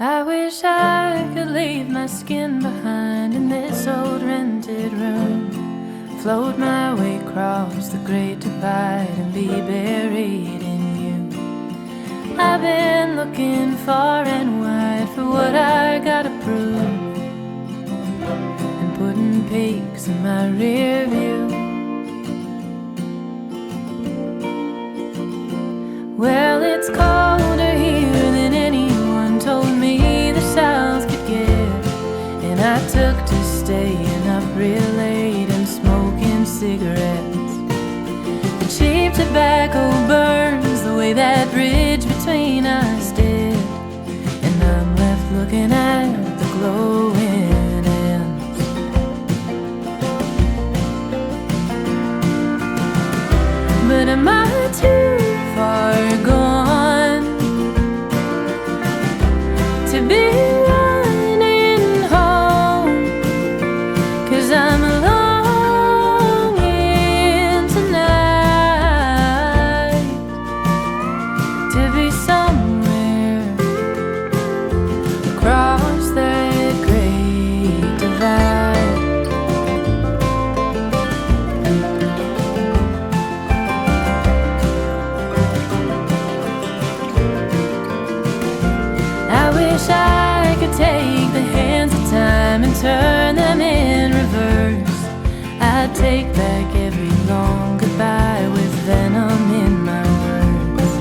I wish I could leave my skin behind in this old rented room, float my way across the great divide and be buried in you. I've been looking far and wide for what I gotta prove, and putting peaks in my rear view. Well, it's colder here than anyone told me the South could get, and I took to staying up real late and smoking cigarettes. The cheap tobacco burns the way that bridge between us did, and I'm left looking at the glowing ends. But am I too far gone to be running home? 'Cause I'm longing tonight to be somewhere across that great divide. I wish I could take the hands of time and turn them in reverse. I'd take back every long goodbye with venom in my words.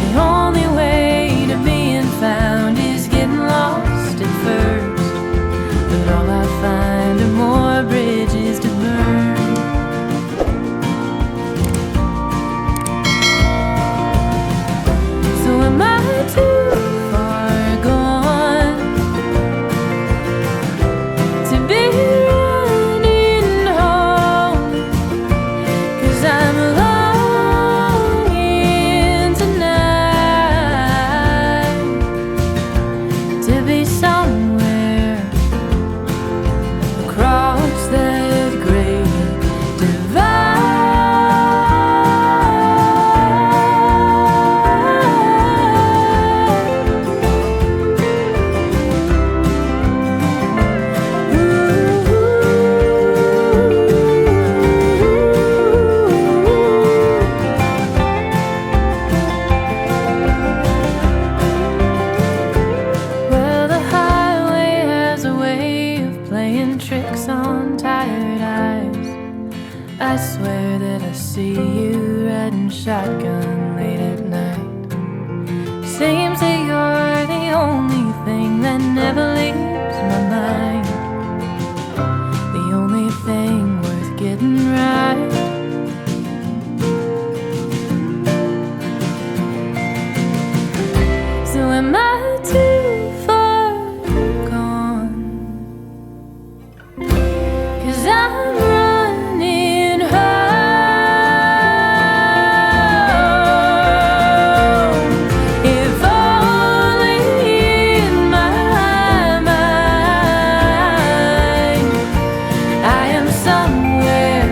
The only way to being found is getting lost at first, but all I find are more bridges to burn. So am I too far gone to be running home? 'Cause I'm longing tonight to be somewhere across that great divide. Well, the highway has a way of playing tricks on tired eyes. I swear that I see you riding shotgun late at night. Seems that you're the only thing that never leaves my mind, the only thing worth getting right. So am I too far gone? 'Cause I'm running home. If only in my mind I am somewhere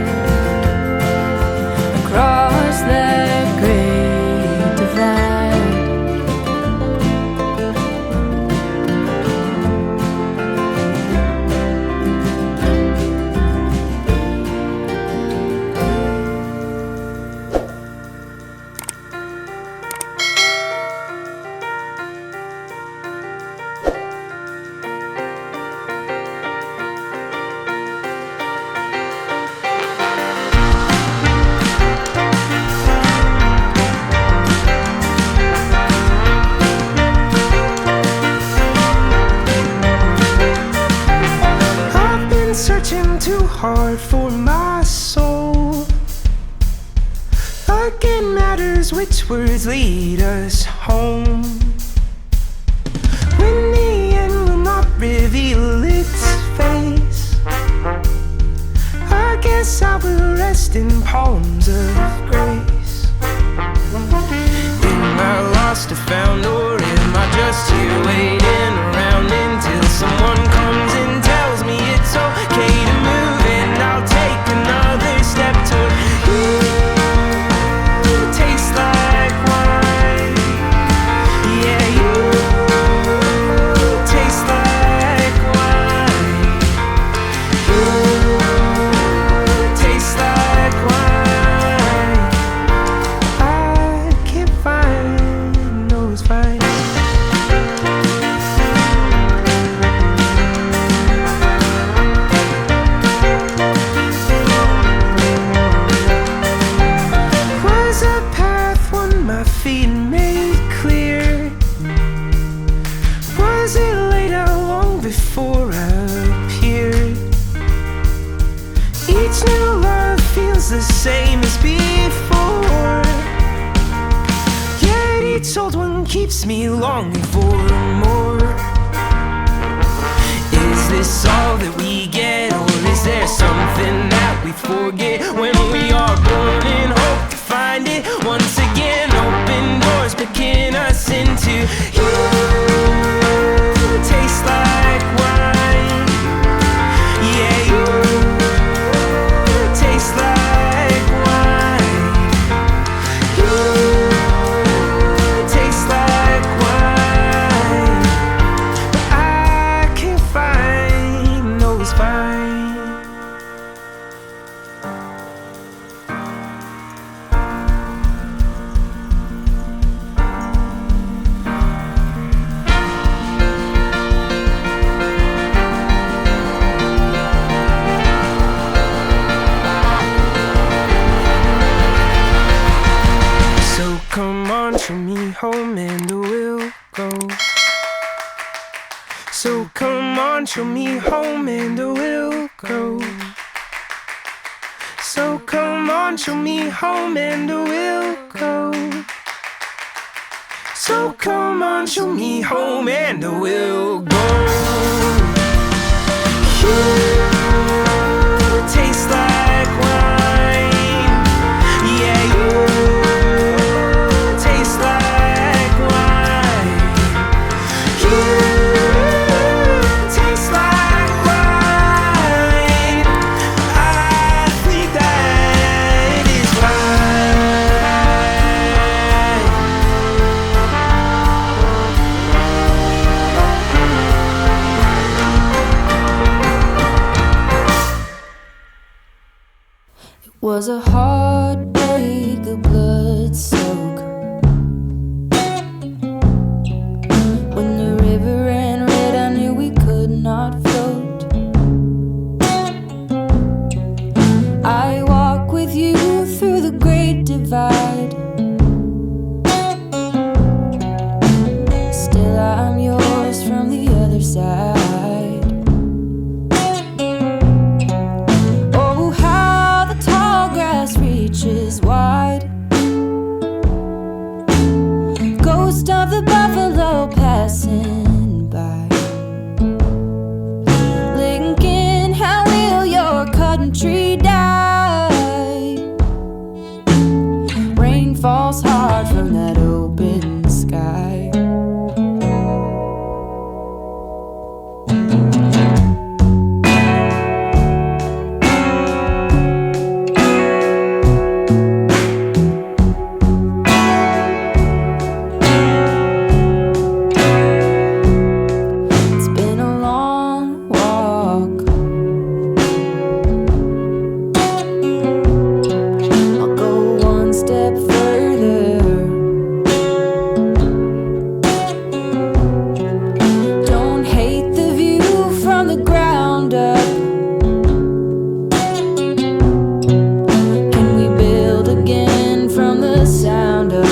across that great divide. I've been searching too hard for my soul. Like it matters which words lead us home, when the end will not reveal its face. I guess I will rest in palms of grace. Am I lost or found, or am I just here waiting around until someone comes and tells me it's okay to move, and I'll take another step toward you? Taste like wine, yeah, you This old one keeps me longing for more. Is this all that we get, or is there something that we forget when we are born in hope to find it once again? Open doors, picking us into you. Taste like wine, yeah, you taste like wine. You taste like wine, but I can't find those vines. So come on, show me home and we'll go. So come on, show me home and we'll go. So come on, show me home and we'll go. So come on, show me home and we'll go. You taste like wine, yeah, you taste like wine. You taste like wine. I think that is It was a heartbreak, a blood soak. When the river ran red, I knew we could not float. I walk with you through the great divide. Still I'm yours from the other side. Oh, how the tall grass reaches wide. Ghost of the buffalo passing by. Lincoln, how will your country die? Rain falls hard from that open sky. It's been a long walk. I'll go one step further. Don't hate the view from the ground up. Can we build again from the sound of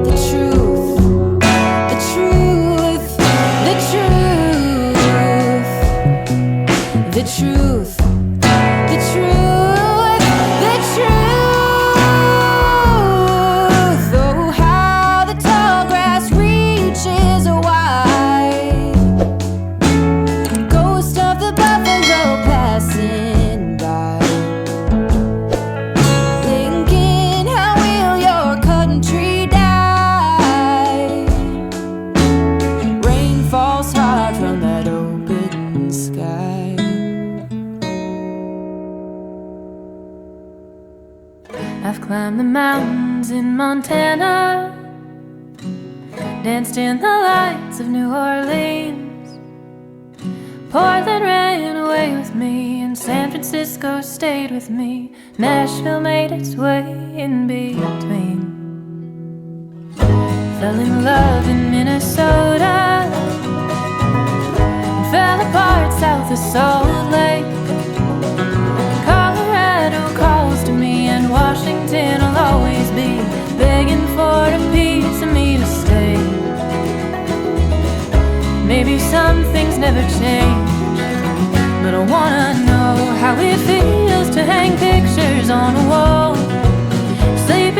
the truth, the truth, the truth, the truth, the truth, the truth. Oh, how the tall grass reaches wide. Ghost of the buffalo passing by. Thinking, how will your country die? Rain falls hard from that open sky. I've climbed the mountains in Montana, danced in the lights of New Orleans. Portland ran away with me, and San Francisco stayed with me. Nashville made its way in between. Fell in love in Minnesota, and fell apart south of Salt Lake. Colorado calls to me, and Washington will always be begging for a piece of me to stay. Maybe some things never change, but I wanna know how it feels to hang pictures on a wall. Sleep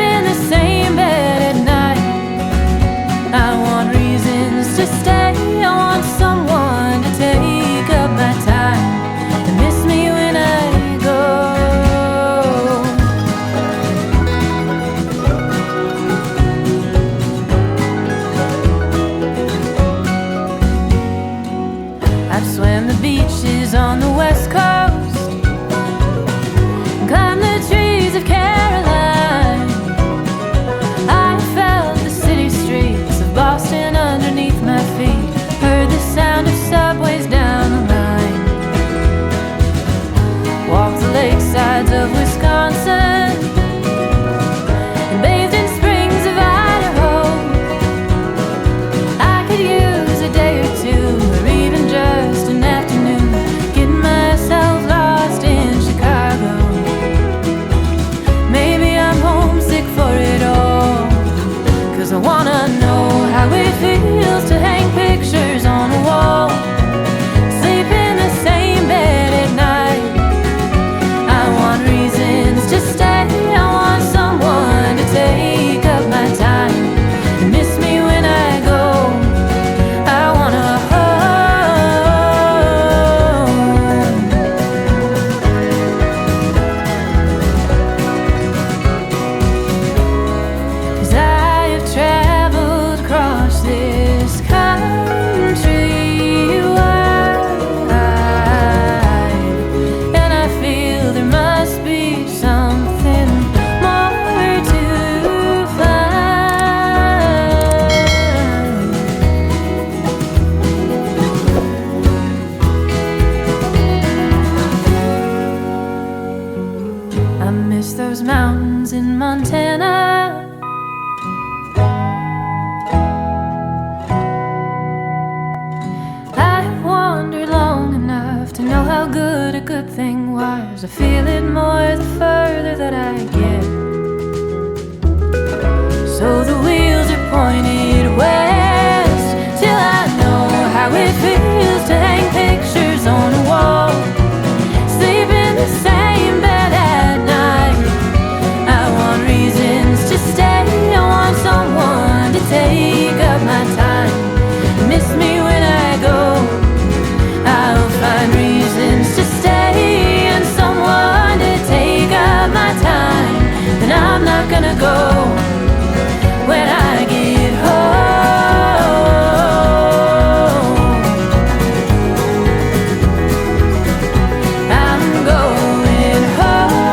wanna know how it feels to hang pictures on a wall, sleep in the same bed at night. I want reasons to stay, I want someone to take up my time and miss me when I go. I wanna home. 'Cause I have traveled across this country wide, and I feel there must be something more to find. I miss those mountains in Montana. I wandered long enough to know how good a good thing was. I feel it more the further that I get. So the wheels are pointed west till I know how it feels to hang pictures on a wall, sleep in the same bed at night. I want reasons to stay, I want someone to take up my time, miss me when I go. I'll find reasons to stay and someone to take up my time. Then I'm not gonna go when I get home. I'm going home.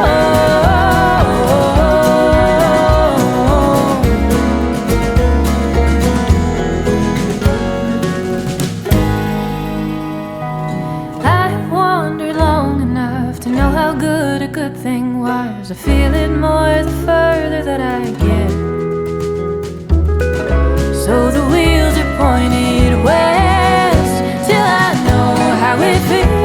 I wandered long enough to know how good a good thing was. I feel it more the further that I get. So the wheels are pointed west till I know how it feels